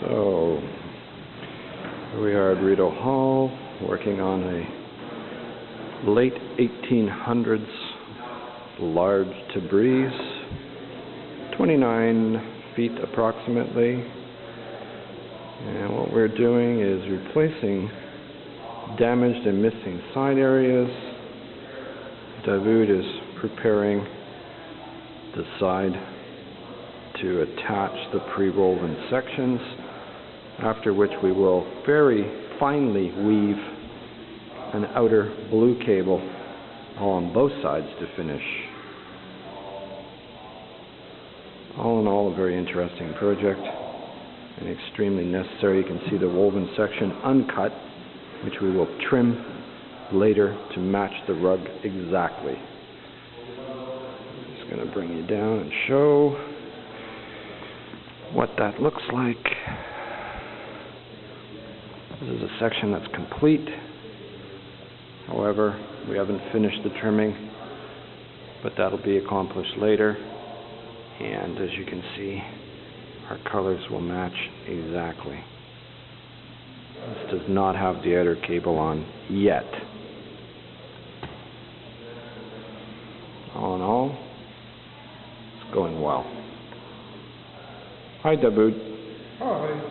So, here we are at Rideau Hall, working on a late 1800s large Tabriz, 29 feet approximately. And what we're doing is replacing damaged and missing side areas. Davoud is preparing the side to attach the pre-woven sections, after which we will very finely weave an outer blue cable on both sides to finish. All in all, a very interesting project and extremely necessary. You can see the woven section uncut, which we will trim later to match the rug exactly. Just going to bring you down and show what that looks like. This is a section that's complete. However, we haven't finished the trimming, but that'll be accomplished later. And as you can see, our colors will match exactly. This does not have the outer cable on yet. All in all, it's going well. Hi, Davoud. Hi.